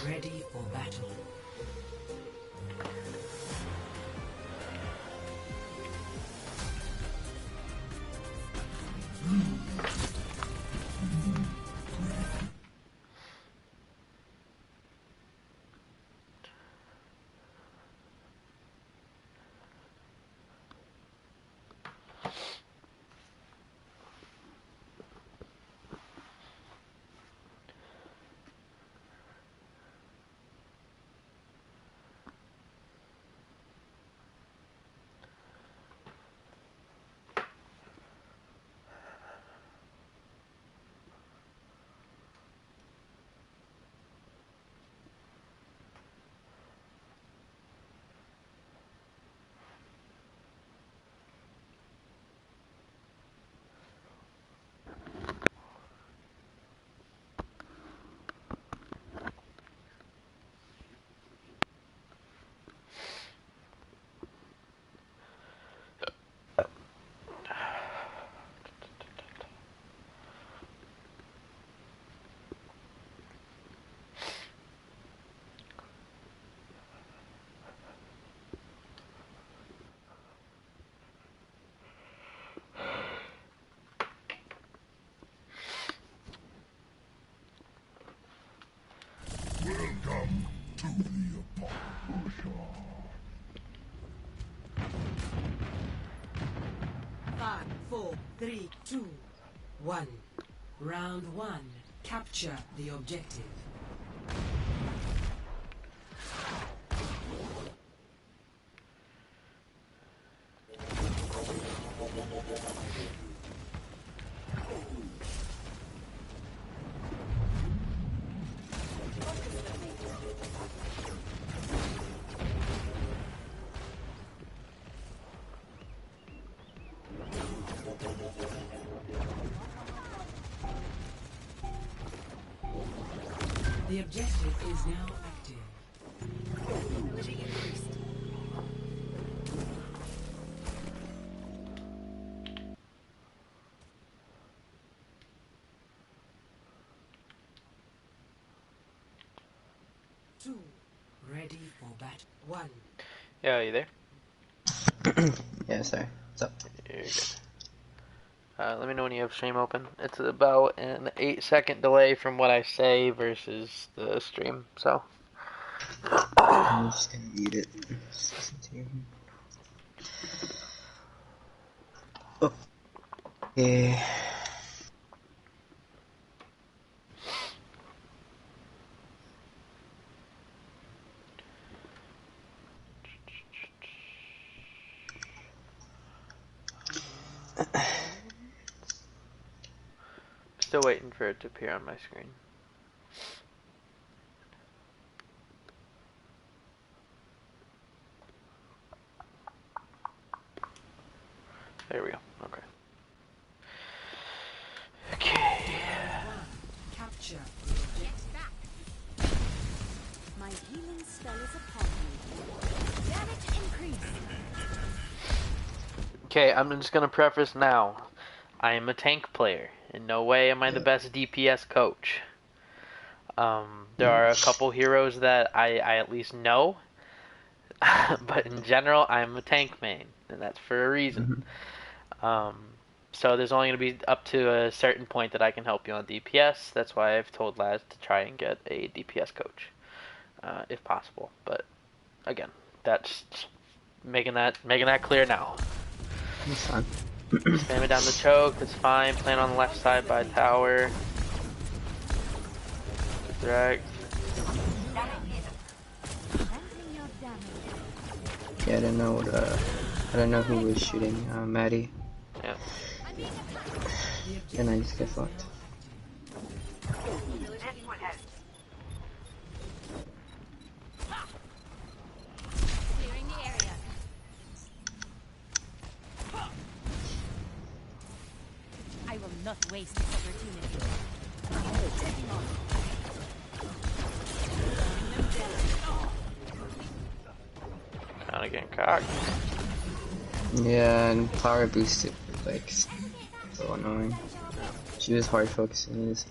Ready for battle. Welcome to the Apocalypse. 5, 4, 3, 2, 1. Round 1. Capture the objective. The objective is now active. Ability increased. Two. Ready for battle. 1. Yeah, are you there? Yeah, sorry. What's up? You're good. Let me know when you have stream open. It's about an 8-second delay from what I say versus the stream, so. I'm just gonna mute it. Just listen to you. Oh. Yeah. Still waiting for it to appear on my screen. There we go. Okay. Okay. Capture. Get back. My healing spell is upon you. Damage increase. Okay, I'm just gonna preface now. I am a tank player. In no way am I the best DPS coach. There are a couple heroes that I at least know, but in general, I'm a tank main, and that's for a reason. So there's only going to be up to a certain point that I can help you on DPS. That's why I've told Laz to try and get a DPS coach, if possible. But again, that's making that clear now. That's fine. Spam it down the choke, that's fine. Plant on the left side by tower. Direct. Yeah, I don't know what, I don't know who was shooting, Maddie. Yeah. And I just get fucked. Clearing the area. I will not waste this opportunity. Kinda getting cocked. Yeah, and power boosted, like, so annoying. She was hard focusing this.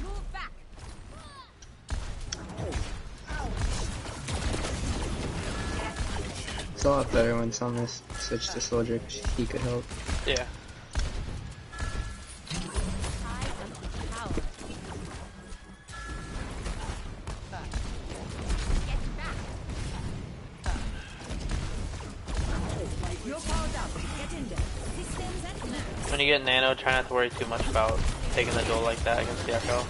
Move back. a lot better when Sunless switched to Soldier. He could help. Yeah. I am the power. Get back. You're powered up. Get in there. Systems at work. When you get Nano, try not to worry too much about taking the duel like that against the Echo.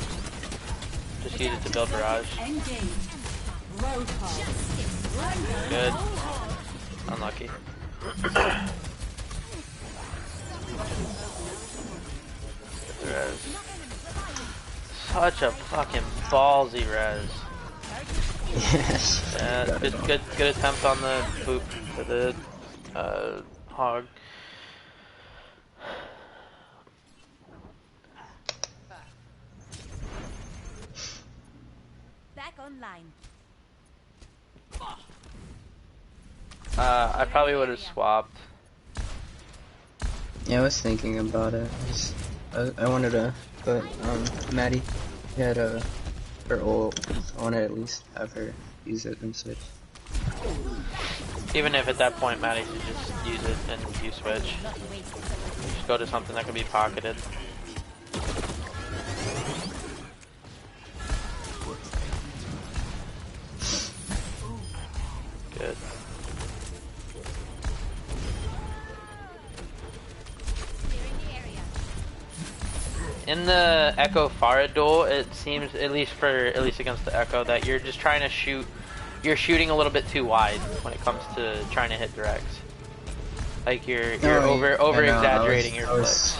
Just use it to build Barrage. Engage. Road call. Good. Unlucky. Res. Such a fucking ballsy res. Yes. Good attempt on the poop for the hog. Back online. I probably would have swapped. Yeah, I was thinking about it. I wanted to, but Maddie had her ult. I wanted to at least have her use it and switch. Even if at that point Maddie should just use it and you switch. Just go to something that can be pocketed. Good. In the Echo Pharah duel, it seems, at least against the Echo, that you're just trying to shoot. You're shooting a little bit too wide when it comes to trying to hit directs. Like you're over exaggerating your flicks.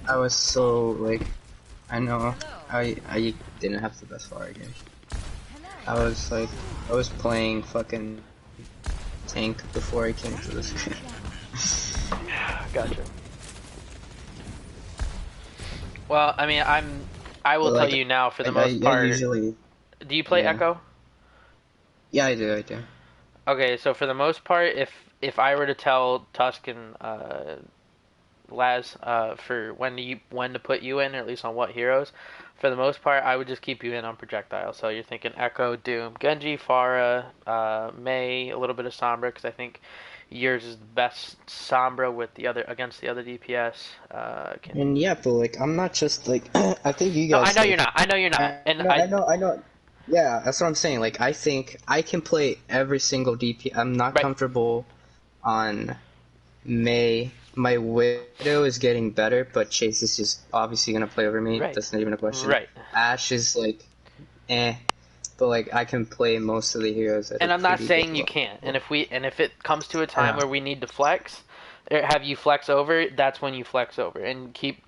I was so like, I know I didn't have the best Pharah game. I was playing fucking tank before I came to this game. Gotcha. Well, I mean, I will tell you now, for the most part. Usually, do you play Echo? Yeah, I do. Okay, so for the most part, if I were to tell Tusk and Laz for when to put you in, or at least on what heroes, for the most part, I would just keep you in on projectile. So you're thinking Echo, Doom, Genji, Pharah, Mei, a little bit of Sombra, because I think yours is the best Sombra with against the other DPS. And yeah, but like I'm not just like I think you guys. No, I know you're not. I know you're not. I know. Yeah, that's what I'm saying. Like I think I can play every single DP. I'm not comfortable on Mei. My Widow is getting better, but Chase is just obviously gonna play over me. That's not even a question. Right. Ashe is like, but like I can play most of the heroes. And I'm not saying you can't. And if it comes to a time where we need to flex, or have you flex over, that's when you flex over, and keep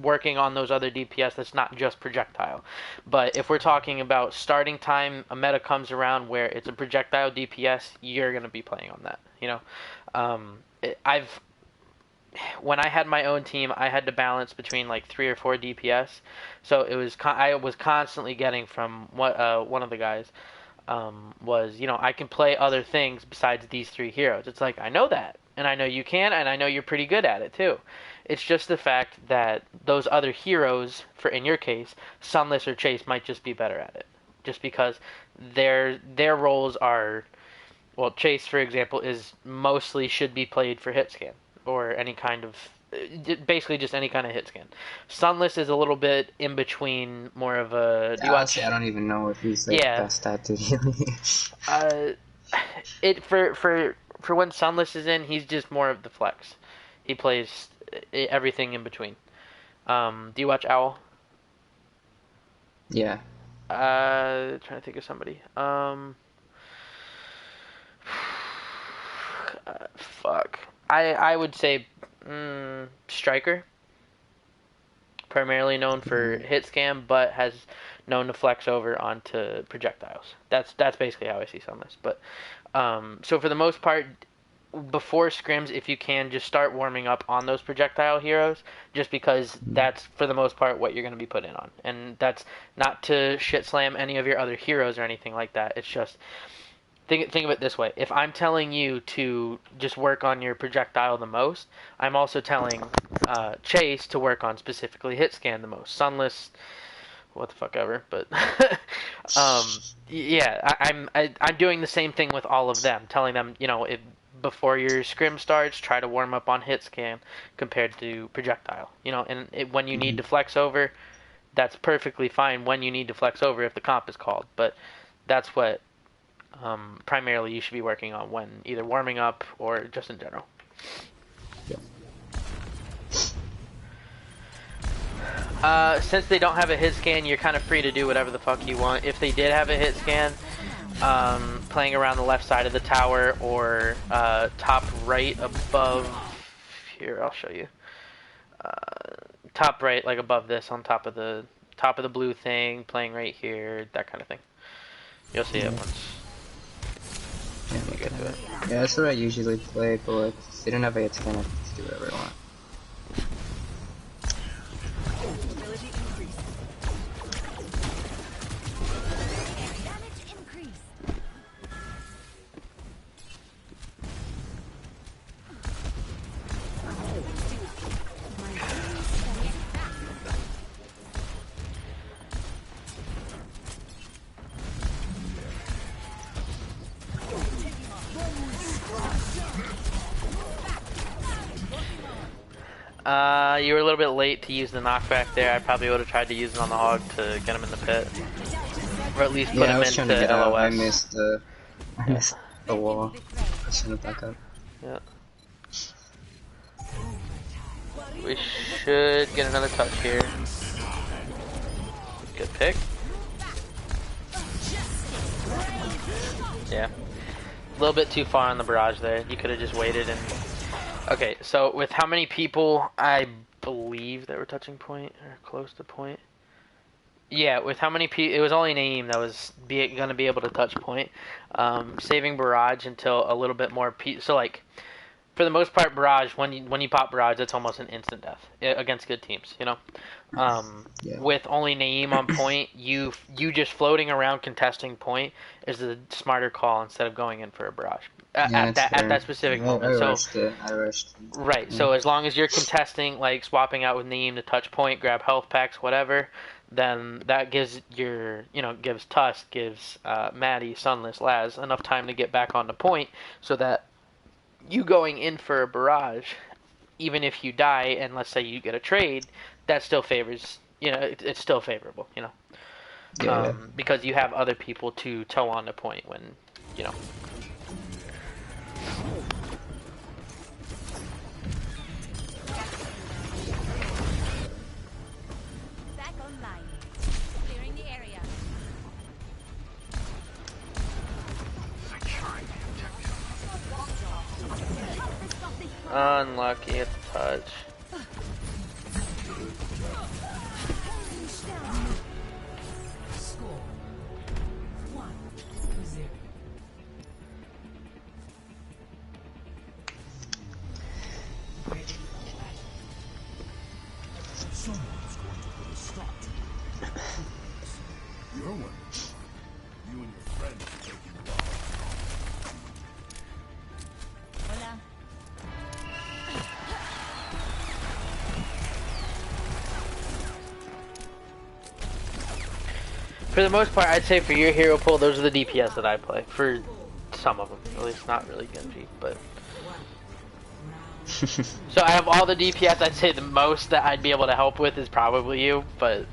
working on those other DPS. That's not just projectile. But if we're talking about starting time, a meta comes around where it's a projectile DPS, you're gonna be playing on that. When I had my own team, I had to balance between like 3 or 4 DPS. So it was I was constantly getting from what one of the guys was, I can play other things besides these 3 heroes. It's like, I know that, and I know you can, and I know you're pretty good at it too. It's just the fact that those other heroes, for in your case, Sunless or Chase, might just be better at it, just because their roles are. Well, Chase, for example, is mostly should be played for hit scan, or any kind of, basically just any kind of hit scan. Sunless is a little bit in between, more of a. Yeah, honestly, I don't even know if he's like best at it. For when Sunless is in, he's just more of the flex. He plays everything in between. Do you watch Owl? Yeah. Trying to think of somebody. Fuck. I would say Striker. Primarily known for hit scam, but has known to flex over onto projectiles. That's basically how I see Sunless. But so for the most part, before scrims, if you can, just start warming up on those projectile heroes, just because that's for the most part what you're going to be put in on. And that's not to shit slam any of your other heroes or anything like that. It's just think of it this way. If I'm telling you to just work on your projectile the most, I'm also telling Chase to work on specifically hit scan the most. Sunless, what the fuck ever. But yeah, I'm doing the same thing with all of them, telling them, if before your scrim starts, try to warm up on hit scan compared to projectile. You know, and when you need to flex over, that's perfectly fine when you need to flex over if the comp is called. But that's what primarily you should be working on when either warming up or just in general. Since they don't have a hit scan, you're kind of free to do whatever the fuck you want. If they did have a hit scan, playing around the left side of the tower or top right above here, I'll show you. Top right, like above this, on top of the blue thing, playing right here, that kind of thing. You'll see it once you get to it. Yeah, that's what I usually play, but like, if they don't have a hit scan, I can just do whatever I want. Ability increase. Damage increase. You were a little bit late to use the knockback there. I probably would have tried to use it on the hog to get him in the pit. Or at least put him into to get LOS. out. I missed the wall. I should have back up. Yeah. We should get another touch here. Good pick. Yeah. A little bit too far on the barrage there. You could have just waited and... Okay, so with how many people I believe that were touching point or close to point? Yeah, with how many people, it was only Naeem that was going to be able to touch point. Saving barrage until a little bit more. So like, for the most part, barrage when you pop barrage, it's almost an instant death against good teams. You know, Yeah. with only Naeem on point, you just floating around contesting point is the smarter call instead of going in for a barrage at that specific moment. I rushed. Right. So as long as you're contesting, like swapping out with Naeem to touch point, grab health packs, whatever, then that gives gives Tusk, gives Maddie, Sunless, Laz enough time to get back on the point, so that you going in for a barrage, even if you die and let's say you get a trade, that still favors, it's still favorable, because you have other people to tow on the point when, Back online. Clearing the area. Unlucky at the touch. Score 1-0. Someone's going to put a stop to it. You're one. You and your friends are making love. Hola. For the most part, I'd say for your hero pool, those are the DPS that I play. For some of them, at least not really Genji, but... So I have all the DPS. I'd say the most that I'd be able to help with is probably you, but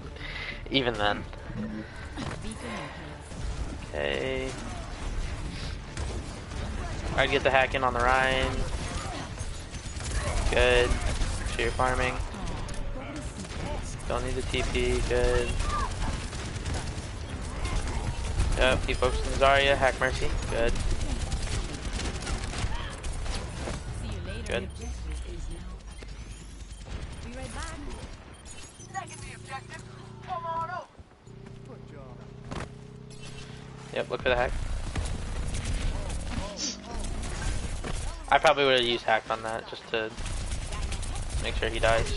even then. Okay. I'd get the hack in on the Rhine. Good. Make sure you're farming. Don't need the TP. Good. Yep, keep focusing Zarya. Hack Mercy. Good. Good. Be right back. Yep, look for the hack. I probably would have used hack on that just to make sure he dies.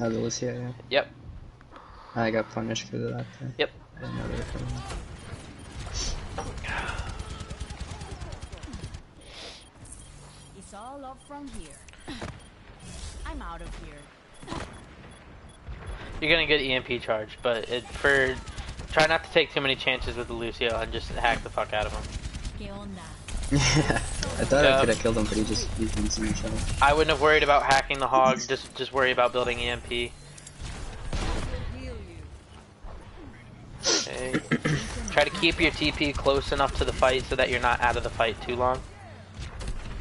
Oh, the Lucia, yeah. Yep. I got punished for that. Yep. I didn't know they were coming. It's all up from here. I'm out of here. You're gonna get EMP charge, but try not to take too many chances with the Lucio and just hack the fuck out of him. ¿Qué onda? I thought I Yep. could have killed him, but he just used instant shot. I wouldn't have worried about hacking the hog. Just worry about building EMP. Okay. Try to keep your TP close enough to the fight so that you're not out of the fight too long.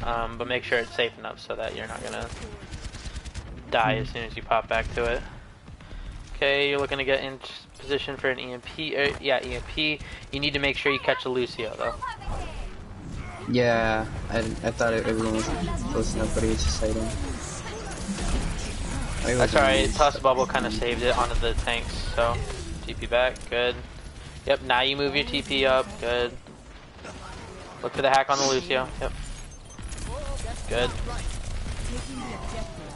But make sure it's safe enough so that you're not gonna die as soon as you pop back to it. Okay, you're looking to get in position for an EMP. Yeah, EMP. You need to make sure you catch a Lucio though. Yeah, I thought everyone was close enough, but he was just hiding. That's alright. Toss Bubble kind of saved it onto the tanks, so TP back. Good. Yep. Now you move your TP up. Good. Look for the hack on the Lucio. Yep. Good.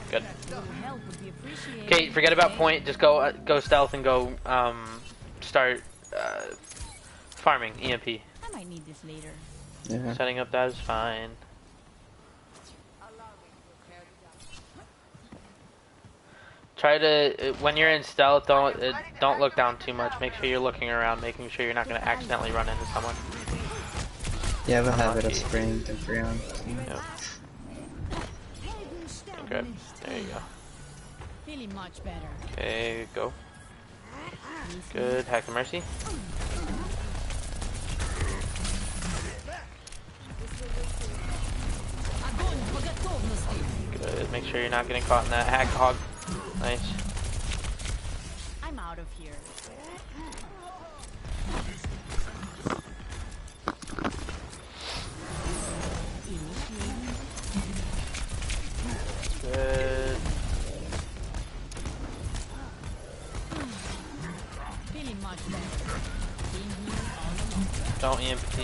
Good. Okay, forget about point. Just go stealth and go start farming EMP. I might need this later. Yeah. Setting up that is fine. Try to when you're in stealth, don't look down too much. Make sure you're looking around, making sure you're not going to accidentally run into someone. You have a habit of spraying the ground. Yep. Good. There you go. Feeling much better. Okay, go. Good. Hack the Mercy. Good. Make sure you're not getting caught in that hack hog. Nice. I'm out of here. Good. Feeling much better. Don't EMP.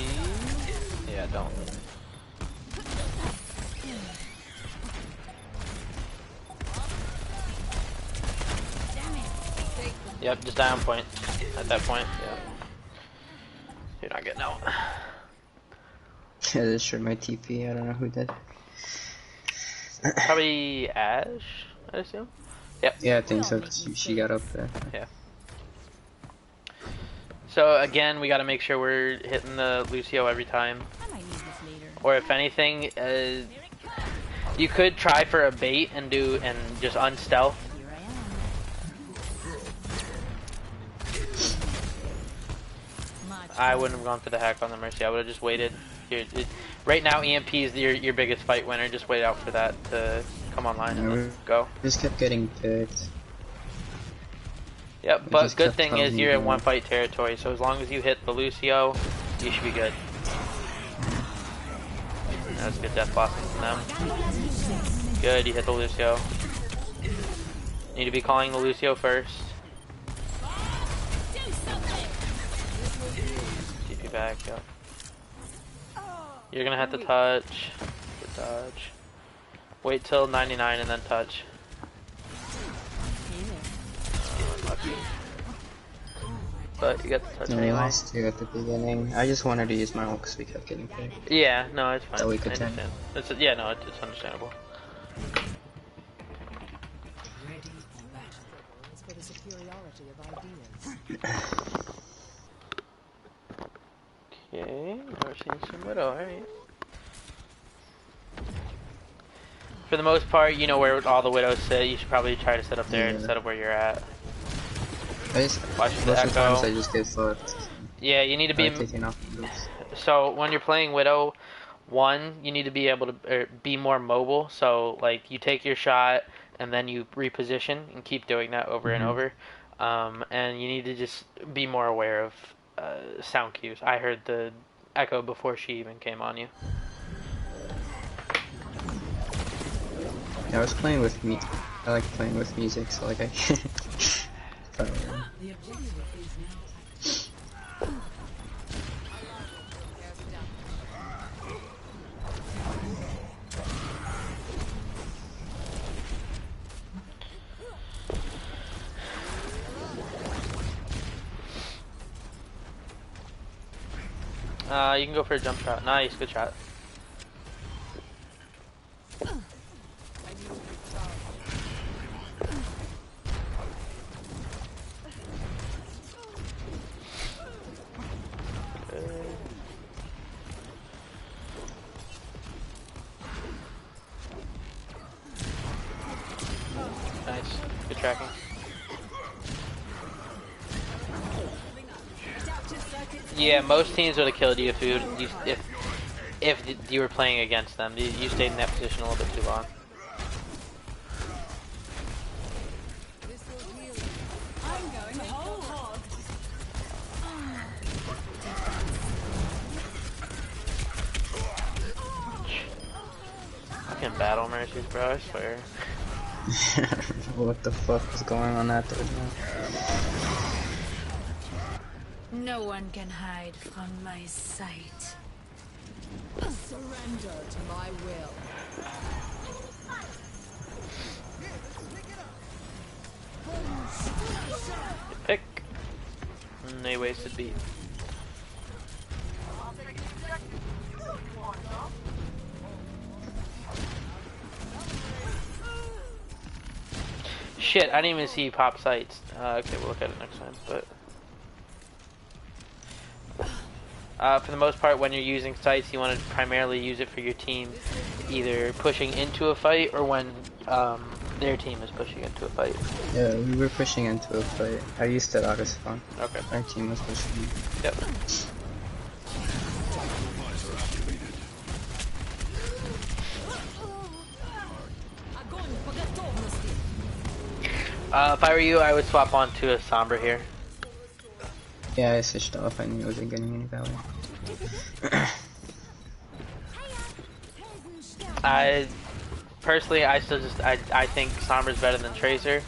Yeah, don't. Yep, just die on point. At that point, yeah. You're not getting out. Yeah, this sure my TP. I don't know who did. Probably Ash, I assume. Yep. Yeah, I think so. She got up there. Yeah. So again, we got to make sure we're hitting the Lucio every time. I might need this later. Or if anything, you could try for a bait and just unstealth. Here I am. Much I wouldn't have gone for the hack on the Mercy. I would have just waited. Right now, EMP is your biggest fight winner. Just wait out for that to come online and let's go. Just kept getting picked. Yep, but just good kept thing is telling you're me in one fight territory, so as long as you hit the Lucio, you should be good. That was a good death blocking from them. Good, you hit the Lucio. Need to be calling the Lucio first. TP back, yep. You're gonna have to touch. Good dodge. Wait till 99 and then touch. Unlucky. But you got the touch No, we anyway. lost two at the beginning. I just wanted to use my ult because we kept getting picked. Yeah, no, it's fine. That we I could take. understand. Yeah, no, it's understandable. Ready for battle. It's for the superiority of ideas. Okay, never seen some Widow, alright. For the most part, you know where all the Widows sit. You should probably try to sit up there instead of where you're at. I just, Watch the most of the times echo. I just get fucked. Yeah, you need to be... Taking off the boots. So, when you're playing Widow, one, you need to be able to be more mobile. So, like, you take your shot, and then you reposition, and keep doing that over and over. And you need to just be more aware of sound cues. I heard the echo before she even came on you. Yeah, I was playing with me. I like playing with music, so like I can't. The objective is now You can go for a jump shot. Nice, good shot. tracking. Yeah, most teams would have killed you if you were playing against them. You stayed in that position a little bit too long. Fucking battle mercies, bro, I swear. What the fuck is going on that third one? No one can hide from my sight. Surrender to my will. Pick. And they wasted beat. Shit, I didn't even see you pop sights. Okay, we'll look at it next time. But for the most part, when you're using sights, you want to primarily use it for your team, either pushing into a fight or when their team is pushing into a fight. Yeah, we were pushing into a fight. I used that auto spawn. Okay. Our team was pushing. Yep. If I were you, I would swap on to a Sombra here. Yeah, I switched off. I knew I wasn't getting any value. I think Sombra's better than Tracer.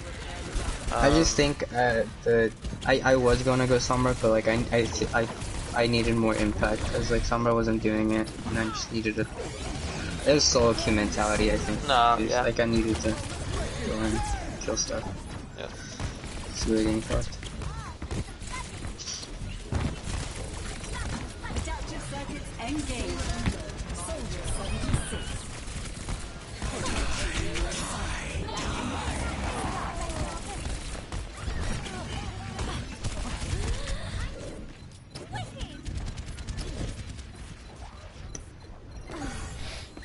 I just think I was gonna go Sombra, but like I needed more impact because like Sombra wasn't doing it, and I just needed a. It was solo queue mentality, I think. Yeah. Like I needed to go and kill stuff. Yeah. So we were getting fucked. Adaptive circuits engaged. Soldier 76.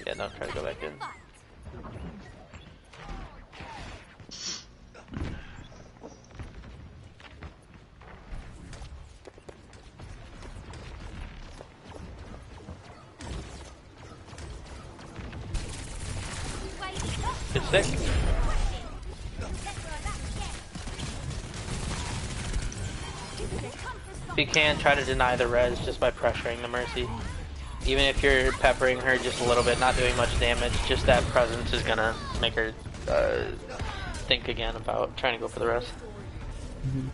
Yeah, no, try to go back in. It's sick. If you can, try to deny the res just by pressuring the Mercy. Even if you're peppering her just a little bit, not doing much damage, just that presence is gonna make her think again about trying to go for the res. Mm-hmm.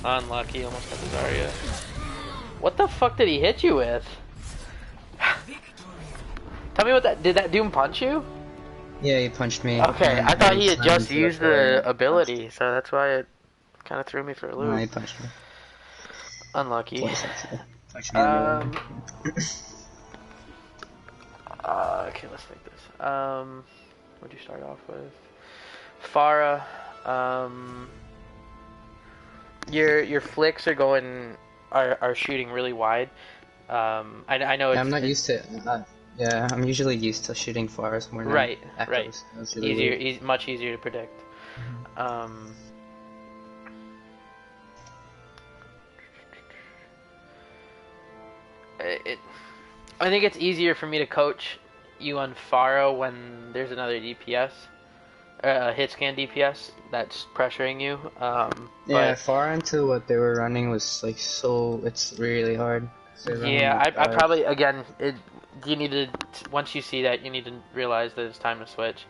Unlucky, almost got the Zarya. What the fuck did he hit you with? Tell me what that, did that Doom punch you? Yeah, he punched me. Okay, I thought he had just used the and ability, so that's why it kind of threw me for a loop. No, he punched me. Unlucky. Twice, actually. Punched me in the middle. Okay, let's take this. What'd you start off with? Farah. Your flicks are shooting really wide. I know it's, I'm not used to. Yeah, I'm usually used to shooting fars more than right. echoes. That's really Easier, weird. much easier to predict. I think it's easier for me to coach you on Faro when there's another DPS, hit scan DPS that's pressuring you. Yeah, far into what they were running was like so. It's really hard. Yeah, I probably you need to, once you see that, you need to realize that it's time to switch.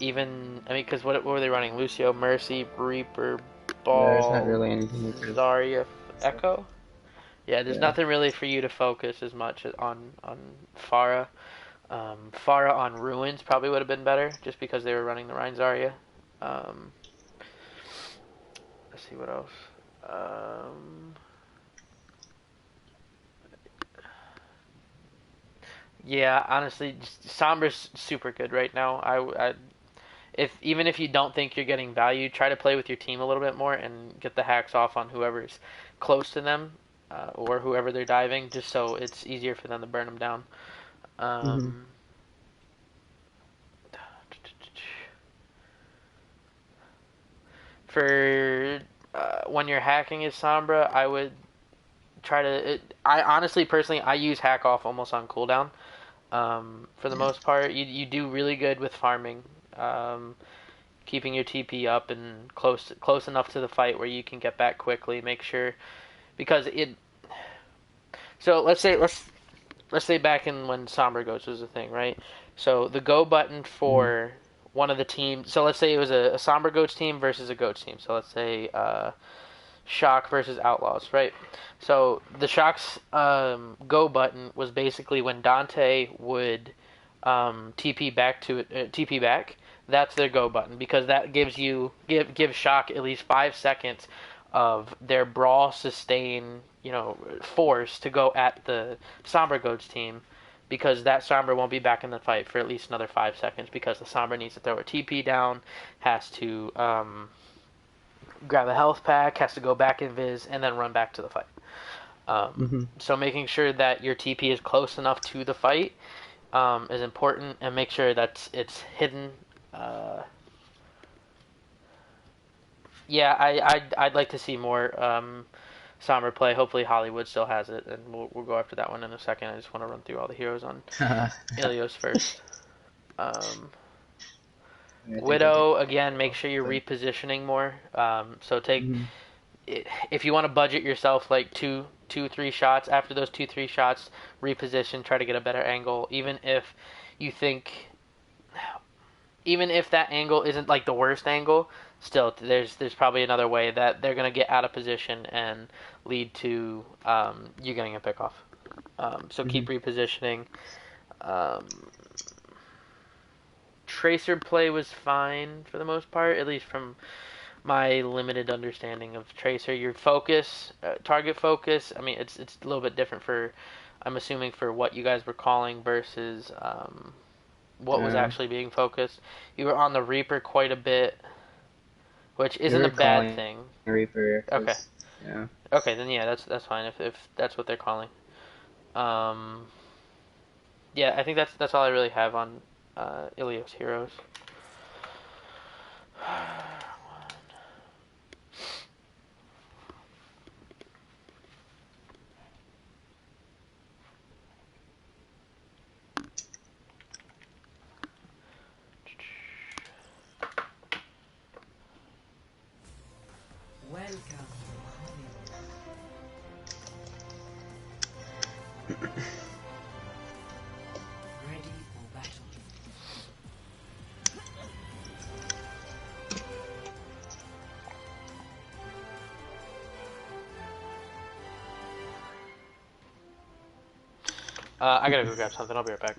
Even, I mean, because what were they running? Lucio, Mercy, Reaper, Ball, There's not really anything. Zarya, Echo. Yeah, there's nothing really for you to focus as much on Farah. Farah on Ruins probably would have been better, just because they were running the Rein Zarya. Let's see what else. Yeah, honestly, Sombra's super good right now. If even if you don't think you're getting value, try to play with your team a little bit more and get the hacks off on whoever's close to them, or whoever they're diving, just so it's easier for them to burn them down. Mm-hmm. For when you're hacking as Sombra, I would try to. I honestly, personally, I use hack off almost on cooldown. For the most part, you do really good with farming, keeping your TP up and close enough to the fight where you can get back quickly. Make sure because it. So let's say back in when Sombra Goats was a thing, right? So the go button for one of the teams. So let's say it was a Sombra Goats team versus a Goats team. So let's say Shock versus Outlaws, right? So the Shock's go button was basically when Dante would TP back to it, TP back. That's their go button because that gives Shock at least 5 seconds of their brawl sustain, force to go at the Sombra Goats team, because that Sombra won't be back in the fight for at least another 5 seconds because the Sombra needs to throw a TP down, has to grab a health pack, has to go back in Viz, and then run back to the fight. So making sure that your TP is close enough to the fight is important, and make sure that it's hidden. I'd like to see more Sombra play. Hopefully Hollywood still has it, and we'll go after that one in a second. I just want to run through all the heroes on Ilios first. Widow, again, make sure you're repositioning more. So take, if you want to budget yourself like two, 3 shots, after those 2-3 shots, reposition, try to get a better angle. Even if that angle isn't like the worst angle, still there's probably another way that they're gonna get out of position and lead to you getting a pick off. So keep repositioning. Tracer play was fine for the most part, at least from my limited understanding of Tracer. Your focus, target focus, I mean, it's a little bit different for, I'm assuming, for what you guys were calling versus what was actually being focused. You were on the Reaper quite a bit, which isn't a bad thing. Reaper. Okay. Yeah. Okay, then yeah, that's fine if that's what they're calling. Yeah, I think that's all I really have on Ilios heroes. Welcome to Hollywood. Ready for battle. I gotta go grab something. I'll be right back.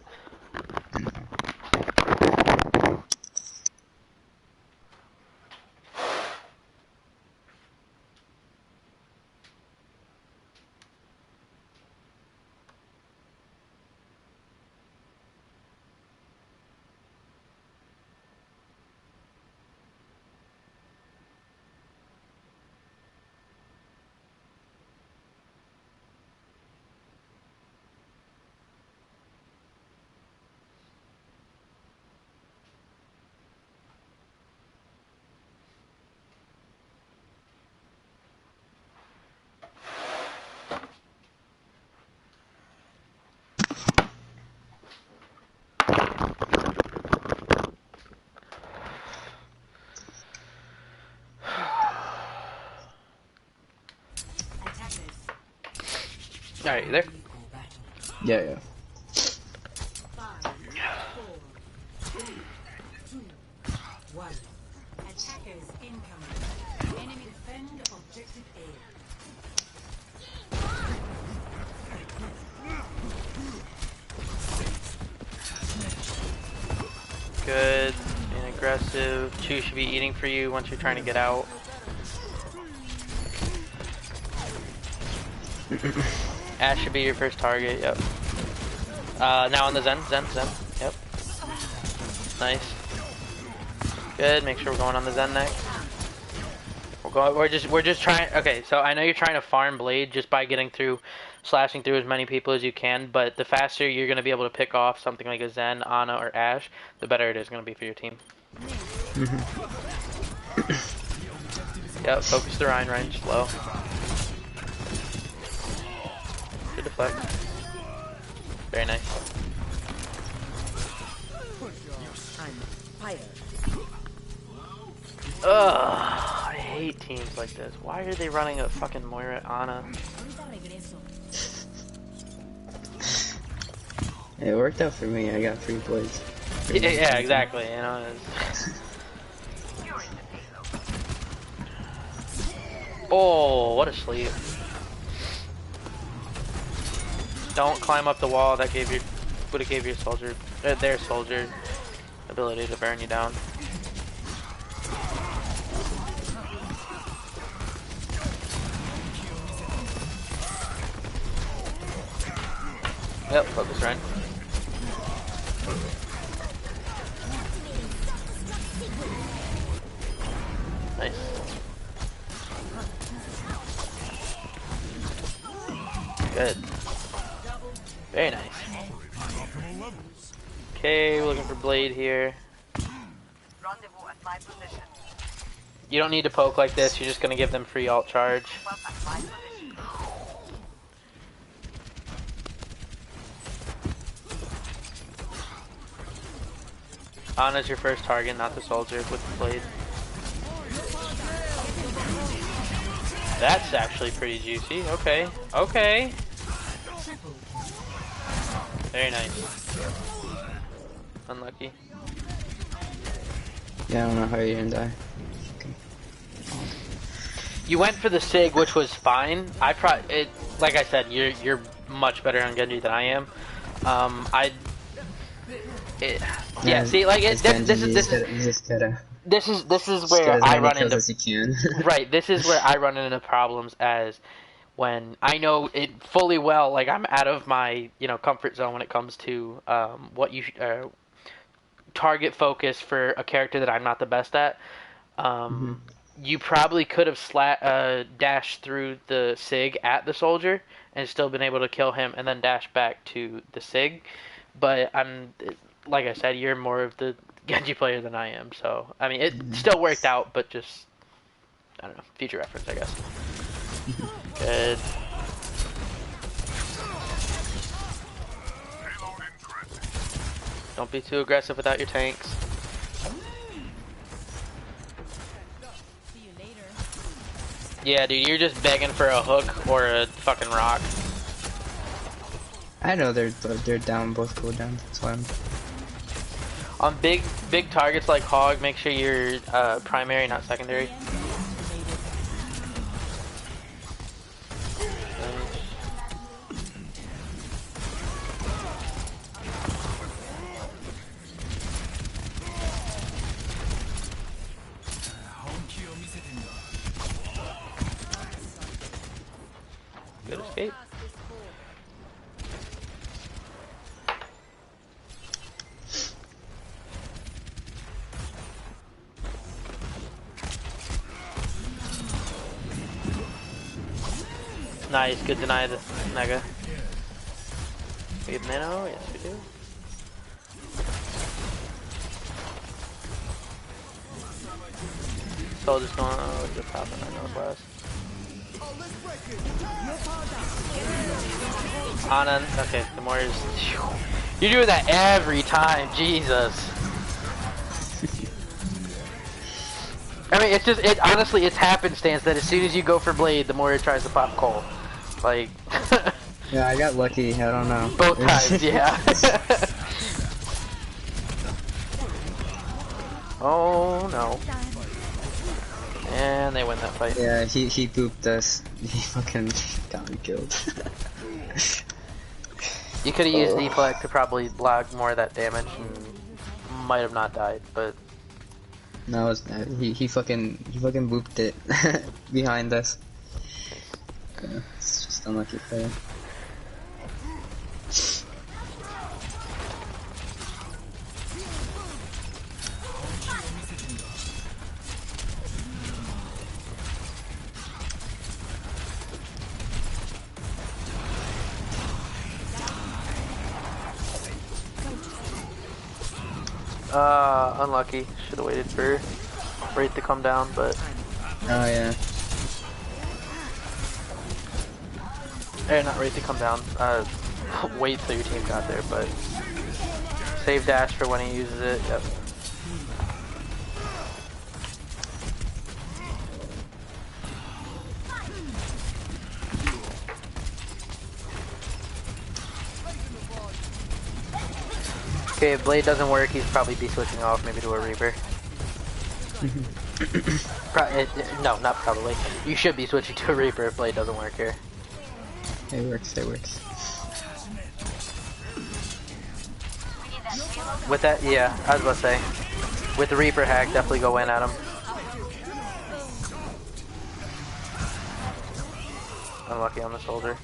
Alright, you there? Yeah. 5, 4, 3, 2, 1. Attackers incoming. Enemy defend objective A. Good. Being aggressive. Chu should be eating for you once you're trying to get out. Ash should be your first target, yep. Now on the Zen. Yep. Nice. Good, make sure we're going on the Zen next. We're just trying, okay, so I know you're trying to farm Blade just by getting through, slashing through as many people as you can, but the faster you're going to be able to pick off something like a Zen, Ana, or Ash, the better it is going to be for your team. Yep, focus the Rein, slow. Good deflect. Very nice. I'm fired. Ugh, I hate teams like this. Why are they running a fucking Moira Ana? It worked out for me. I got free blades. Yeah, exactly. You know. Oh, what a sleep! Don't climb up the wall. That would have gave your soldier, their soldier, ability to burn you down. Yep, focus right. Nice. Good. Very nice. Okay, we're looking for Blade here. You don't need to poke like this, you're just gonna give them free alt charge. Ana's your first target, not the soldier with the blade. That's actually pretty juicy. Okay. Okay. Very nice. Unlucky. Yeah, I don't know how you're gonna die. You went for the Sig, which was fine. Like I said, you're much better on Genji than I am. Yeah, see, like this is where I run into right. This is where I run into problems as when I know it fully well. Like I'm out of my comfort zone when it comes to what you target focus for a character that I'm not the best at. You probably could have dashed through the Sig at the soldier and still been able to kill him, and then dash back to the Sig. But like I said, you're more of the Genji player than I am, so I mean it still worked out, but just I don't know, future reference, I guess. Good. Don't be too aggressive without your tanks. Yeah, dude, you're just begging for a hook or a fucking rock. I know they're down, both cooldowns. That's why I'm. On big targets like Hog, make sure you're primary, not secondary. Good escape. Nice, good deny the Mega. We have Nano? Yes, we do. Soldier's going on with the top and I know last. Ana, okay, the more is. You're doing that every time, Jesus. I mean, it's just, honestly, it's happenstance that as soon as you go for Blade, the more it tries to pop Cole. Like. Yeah, I got lucky, I don't know. Both times, yeah. Oh no. And they win that fight. Yeah, he booped us. He fucking got me killed. You could have used deflect to probably block more of that damage and might have not died, but no, it's not. He fucking booped it behind us. Yeah, it's just Most unlucky player. Unlucky. Should have waited for Wraith to come down, but... Oh yeah. Not Wraith to come down. Wait till your team got there, but... Save dash for when he uses it, yep. Okay, if Blade doesn't work, he'd probably be switching off maybe to a Reaper. No, not probably. You should be switching to a Reaper if Blade doesn't work here. It works, it works. With that, yeah, I was about to say. With the Reaper hack, definitely go in at him. Unlucky on the soldier.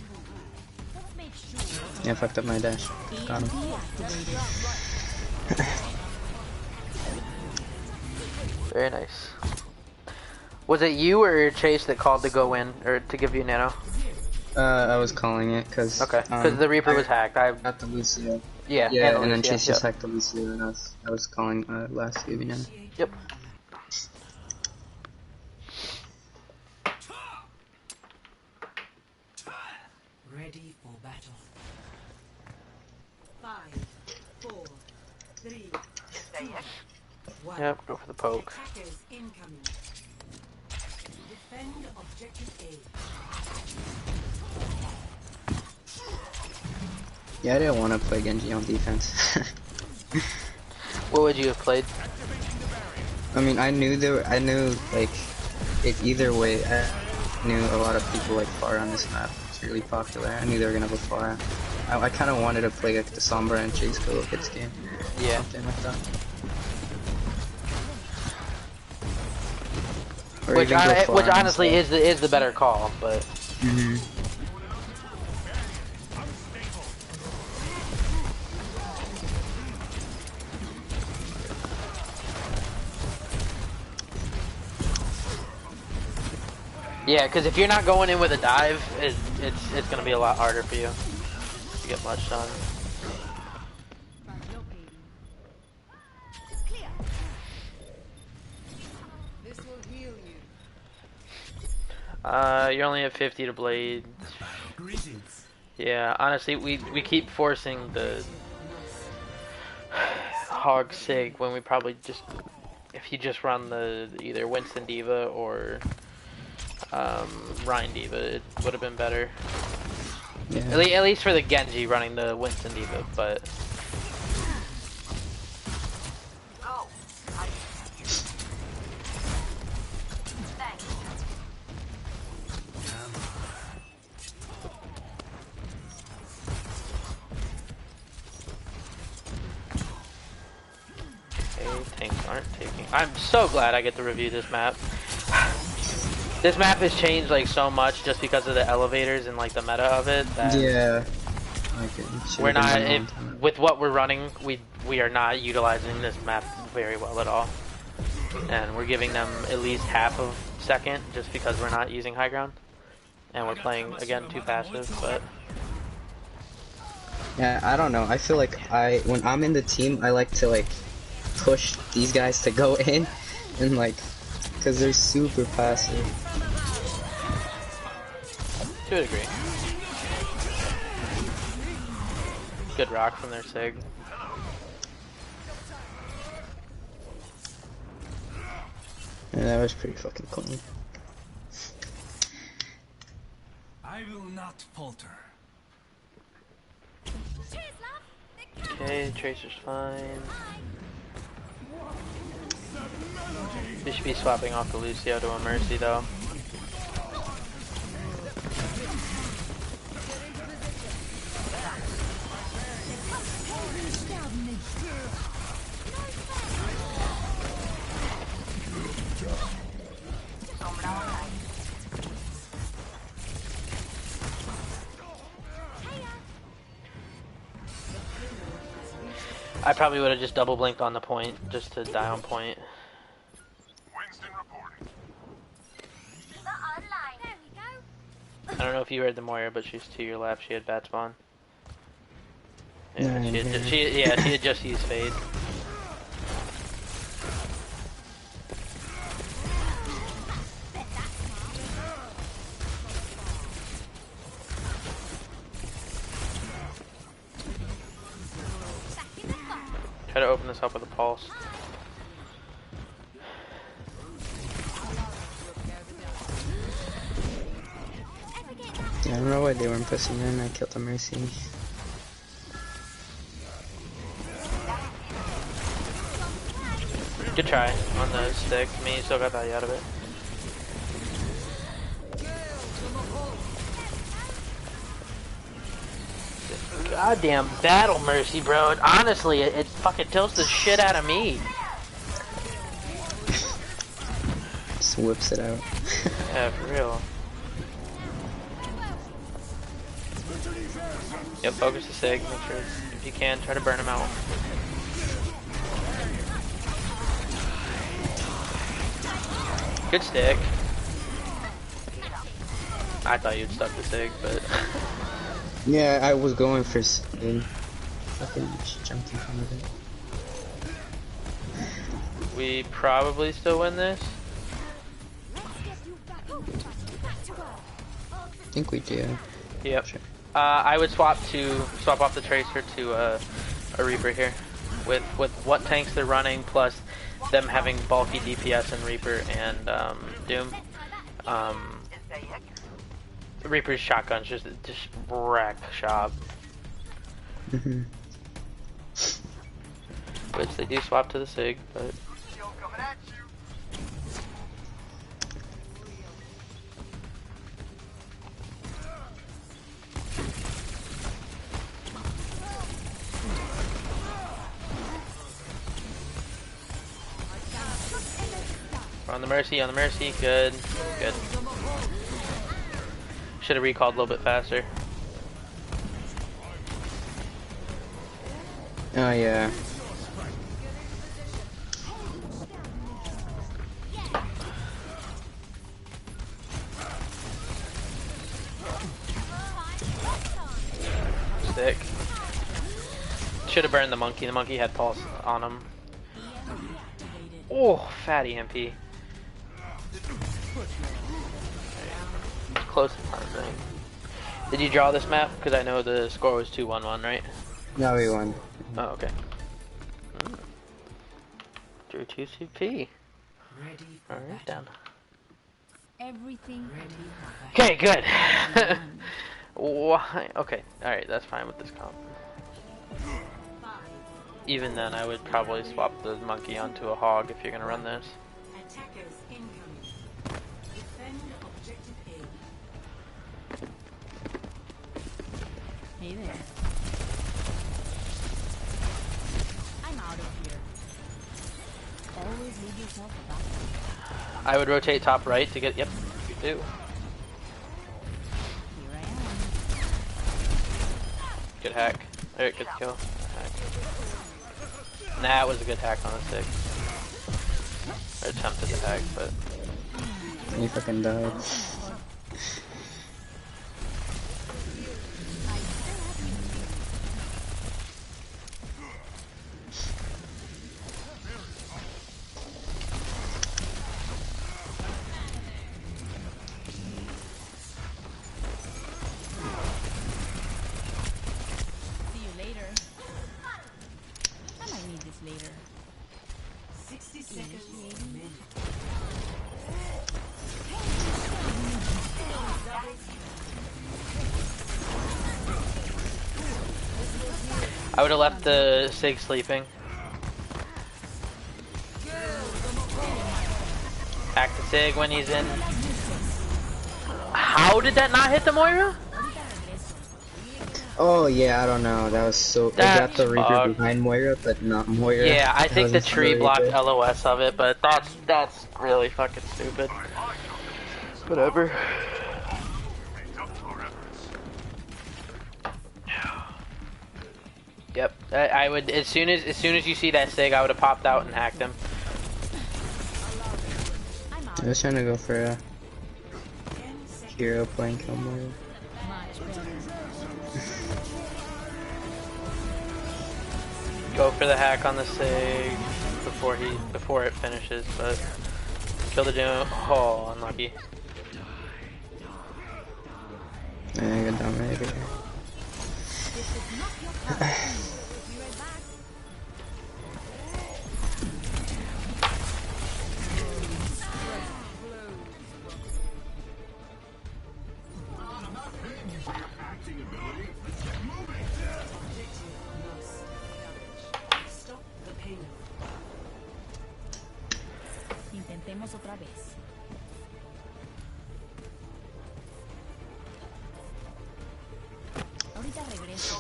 Yeah, fucked up my dash. Got him. Very nice. Was it you or Chase that called to go in, or to give you nano? I was calling it, cause... Okay, because the Reaper was hacked. I got the Lucio. Yeah, yeah, and then Lucio, Chase just hacked the Lucio, and I was calling last to give you nano. Yep. Ready for battle. 5, 4, 3, 2, 1. Yep, go for the poke. Attackers incoming. Defend objective A. Yeah, I didn't want to play Genji on defense. What would you have played? I mean, I knew like, it either way. I knew a lot of people like Pharah on this map. It's really popular. I knew they were gonna go Pharah. I kind of wanted to play like the Sombra and Chase go hits game. Yeah. Something like that. Or Which, even go Pharah which honestly instead. is the better call, but... Yeah, because if you're not going in with a dive, it's going to be a lot harder for you to get much done. This will heal you. You're only at 50 to blade. Greetings. Yeah, honestly, we keep forcing the hog sig when we probably just, if you just run the either Winston Diva or Ryan Diva, it would have been better. Yeah. At least for the Genji running the Winston Diva, but... Tanks aren't taking... I'm so glad I get to review this map. This map has changed like so much just because of the elevators and like the meta of it. That Yeah. Like we're not with what we're running. We are not utilizing this map very well at all, and we're giving them at least half of second just because we're not using high ground, and we're playing again too passive. But yeah, I don't know. I feel like when I'm in the team, I like to like push these guys to go in, and like, cause they're super passive. to a degree. Good rock from their sig. Yeah, that was pretty fucking clean. I will not falter. Okay, Tracer's fine. We should be swapping off the Lucio to a Mercy though. I probably would have just double blinked on the point just to die on point. Winston reporting. I don't know if you heard the Moira, but she's to your left. She had bat spawn. Yeah, No, she had just used fade. Try to open this up with a pulse. Yeah, I don't know why they weren't pushing in. I killed the Mercy. Good try on the stick. I mean, you still got value out of it. Goddamn battle mercy, bro. Honestly, it fucking tilts the shit out of me. Just whips it out. Yeah, for real. Yep, focus the sig. Make sure, if you can, try to burn him out. Good stick. I thought you'd stuck the sig, but... Yeah, I was going for Sig. Fucking jumped in front of it. We probably still win this. I think we do. Yep. Sure. I would swap off the Tracer to a Reaper here. With what tanks they're running, plus them having bulky DPS and Reaper and Doom. Reaper's shotguns just wreck shop. Which they do swap to the Sig, but we're on the Mercy, good. Should have recalled a little bit faster. Oh yeah. Stick. Should have burned the monkey. The monkey had pulse on him. Oh, fatty MP. Close to front thing. Did you draw this map? Because I know the score was 2-1-1, right? No, we won. Oh, okay. Drew 2 CP. Alright, down. Everything Okay, good. Why? Okay, alright, that's fine with this comp. Even then, I would probably swap the monkey onto a hog if you're gonna run this. Attackers incoming. Defend objective A. Hey there. I'm out of here. Always leave yourself a backup. I would rotate top right to get. Yep, you do. Here I am. Good hack. Alright, good kill. Hack. Nah, it was a good hack on the stick. Or attempted to hack, but. You fucking died. See you later. I might need this later. 60 seconds. I would have left the Sig sleeping. Hack the Sig when he's in. How did that not hit the Moira? Oh yeah, I don't know. That was so. I got the That's Reaper bugged. behind Moira, but not Moira. Yeah, I That think the wasn't tree really blocked good. LOS of it, but that's really fucking stupid. Whatever. Yep. I would as soon as you see that sig, I would have popped out and hacked him. I was trying to go for a hero playing kill mode. Go for the hack on the sig before it finishes, but kill the doom. Oh, unlucky. Yeah, I got dominated. Intentemos otra vez. Ahorita regreso.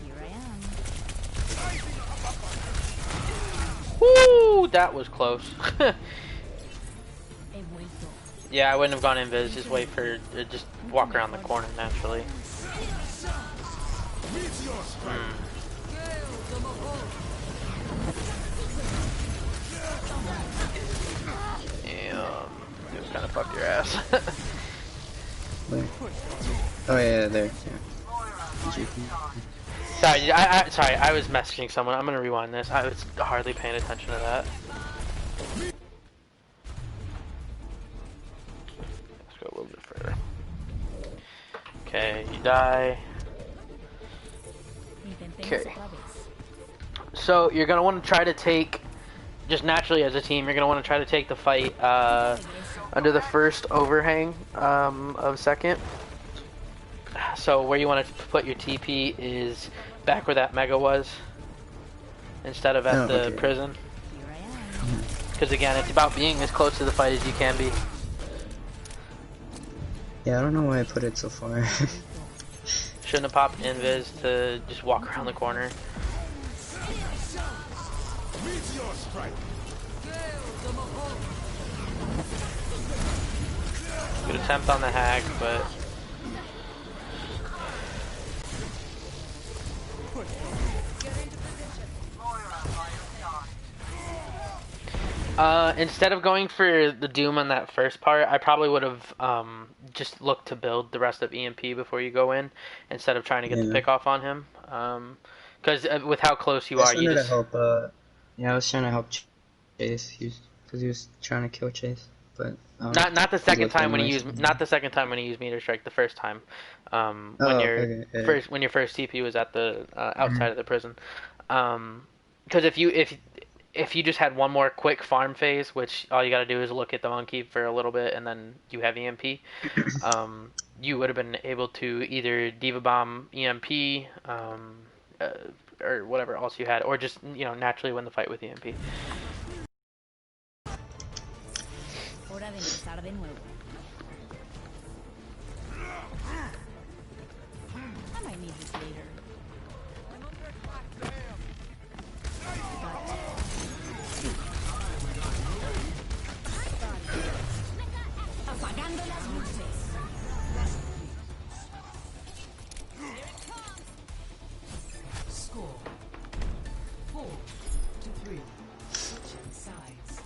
Here I am. Woo! That was close. He vuelto. Yeah, I wouldn't have gone invis. Just wait for just walk around the corner naturally. Damn, it kind of fucked your ass. Where? Oh yeah, there. Yeah. Sorry, sorry, I was messaging someone. I'm gonna rewind this. I was hardly paying attention to that. Let's go a little bit further. Okay, you die. Okay. So you're gonna want to try to take, just naturally as a team, you're gonna want to try to take the fight under the first overhang of second. So where you want to put your TP is back where that mega was, instead of at the prison. Because again, it's about being as close to the fight as you can be. Yeah, I don't know why I put it so far. Shouldn't have popped invis to just walk around the corner. Good attempt on the hack, but instead of going for the Doom on that first part, I probably would have just looked to build the rest of EMP before you go in, instead of trying to get the pick off on him. Because with how close you are, you just... Yeah, I was trying to help Chase, because he was trying to kill Chase, but not the second time when he used meter strike. The first time, when your first TP was at the outside of the prison. Because if you just had one more quick farm phase, which all you got to do is look at the monkey for a little bit, and then you have EMP, you would have been able to either Diva Bomb EMP, or whatever else you had, or just naturally win the fight with EMP. Hora de empezar de nuevo. I might need this later. Apagando las luces. Score 4-3. Switching sides.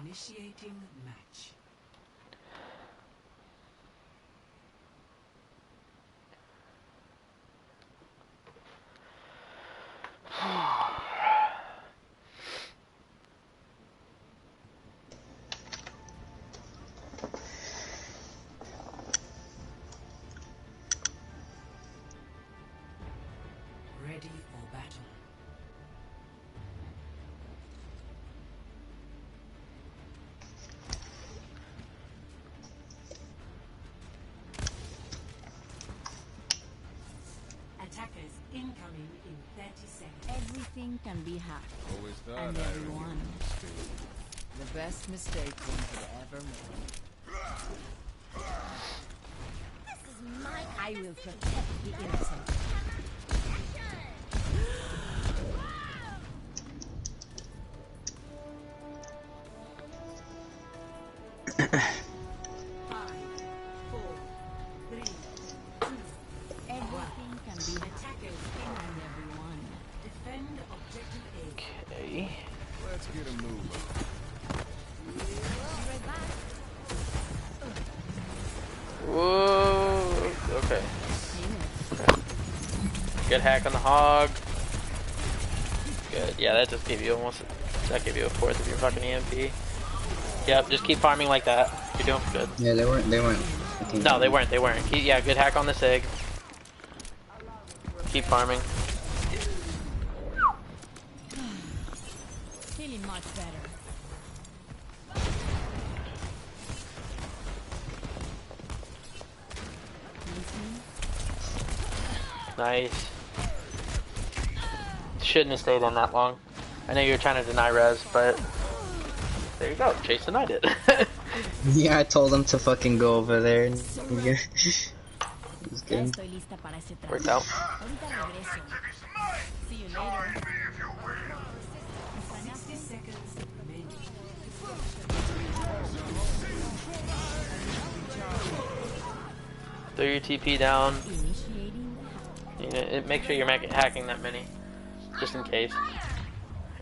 Initiating match. Ready for battle. Attackers incoming in 30 seconds. Everything can be hacked. Always thought And everyone. The best mistake one could ever make. This is my... I will protect the innocent. Everything can be attackers and everyone. Defend objective A. Okay. Let's get a move Right back. Whoa. Okay. Good hack on the hog. Good. Yeah, that just gave you almost. That gave you a fourth of your fucking EMP. Yep. Just keep farming like that. You're doing good. Yeah, they weren't. No, they weren't. They weren't. Yeah, good hack on the sig. Keep farming. Feeling much better. Nice. Shouldn't have stayed in that long. I know you were trying to deny res, but there you go. Chase denied it. Yeah, I told him to fucking go over there. And yeah. It's Ya good. estoy lista para ese traje. Worked out. Ahorita regreso. See you later. 60 seconds remaining. Throw your TP down. Initiating the hack. You know, make sure you're hacking that mini, just in case.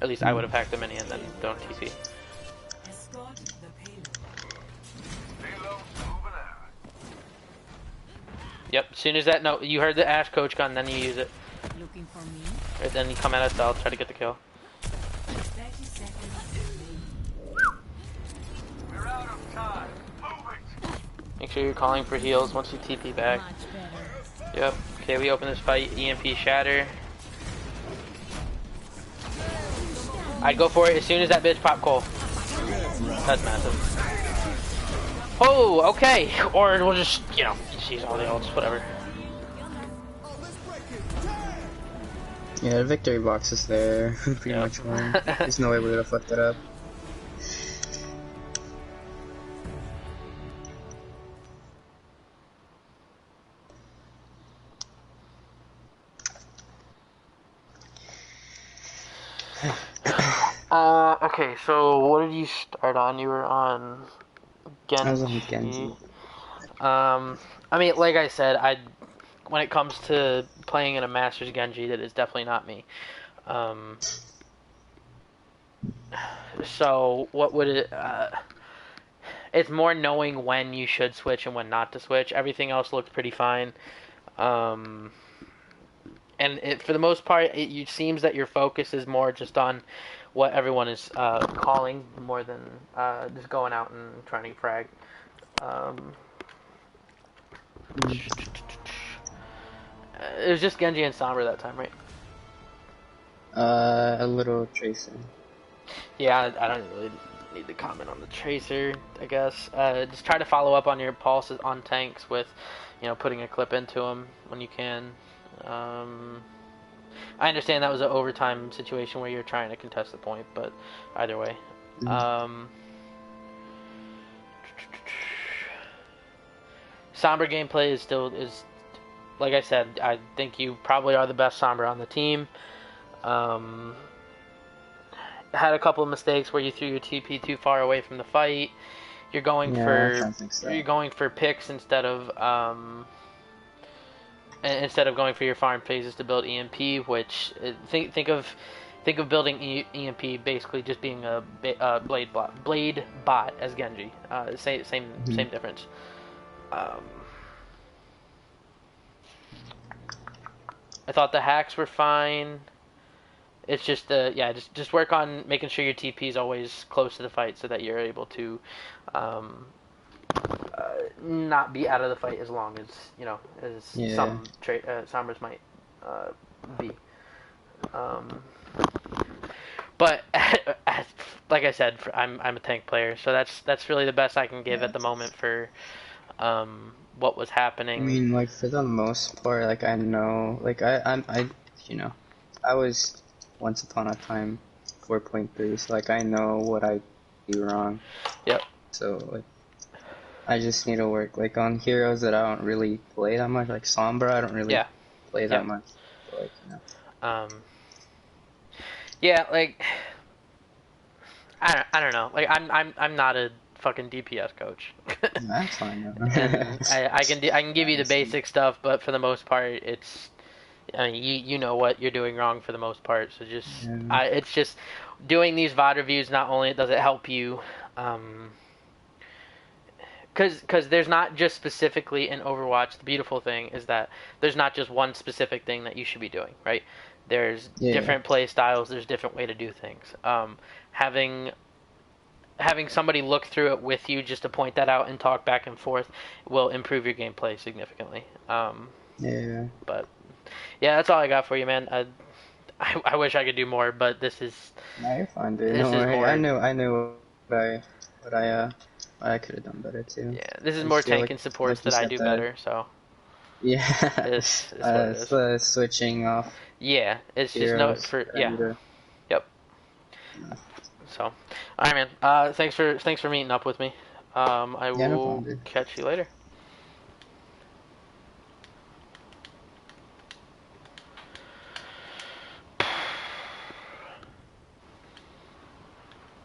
At least I would have hacked the mini and then don't TP. Escort the payload. Yep. As soon as that, no, you heard the Ash coach gun, then you use it. Looking for me? Right, then you come at us, I'll try to get the kill. 30 seconds remaining. We're out of time. Move it. Make sure you're calling for heals once you TP back. Much better. Yep. Okay, we open this fight. EMP shatter. I'd go for it as soon as that bitch pop coal. That's massive. Oh, okay. Or we'll just, you know, just use all the ults, whatever. Yeah, the victory box is there. Pretty Yep. much one. There's no way we would have fucked it up. Okay, so what did you start on? You were on Genji. I was on Genji. I mean, like I said, when it comes to playing in a Masters Genji, that is definitely not me. So what would it? It's more knowing when you should switch and when not to switch. Everything else looked pretty fine. And for the most part, it seems that your focus is more just on what everyone is calling more than just going out and trying to frag. It was just Genji and Sombra that time, right? A little Tracer. Yeah, I don't really need to comment on the Tracer, I guess. Just try to follow up on your pulses on tanks with, you know, putting a clip into them when you can. I understand that was an overtime situation where you're trying to contest the point, but either way. Sombra gameplay is still, like I said, I think you probably are the best Sombra on the team. Had a couple of mistakes where you threw your TP too far away from the fight. You're going you're going for picks instead of going for your farm phases to build EMP, which think of building EMP basically just being a blade bot as Genji. Same difference. I thought the hacks were fine. It's just just work on making sure your TP is always close to the fight so that you're able to not be out of the fight as long as some Sombras might be. But like I said, I'm a tank player, so that's really the best I can give at the moment for what was happening. I mean, like, for the most part, like, I know, like, I was once upon a time 4.3, so, like, I know what I do wrong. Yep. So, like, I just need to work, like, on heroes that I don't really play that much, like Sombra, I don't really play that much. So, like, Yeah, like, I don't know. Like, I'm not a fucking DPS coach. That's fine. And I can give you the basic stuff, but for the most part, it's I mean, you know what you're doing wrong for the most part. So just Yeah. it's just doing these VOD reviews. Not only does it help you, because there's not just specifically in Overwatch. The beautiful thing is that there's not just one specific thing that you should be doing, right? There's different play styles. There's different way to do things. Having somebody look through it with you just to point that out and talk back and forth will improve your gameplay significantly. Yeah. But yeah, that's all I got for you, man. I wish I could do more, but this is No, you're fine, dude. This Don't is worry. more- I knew what I could have done better too. yeah, this is I more feel tank and supports you that I said do that. better. So Yeah. This is what it is. Switching off. yeah, it's just no heroes for for yeah. Ender. Yep. No. So, all right, man. Thanks for meeting up with me. I Yeah, no will problem, dude. catch you later.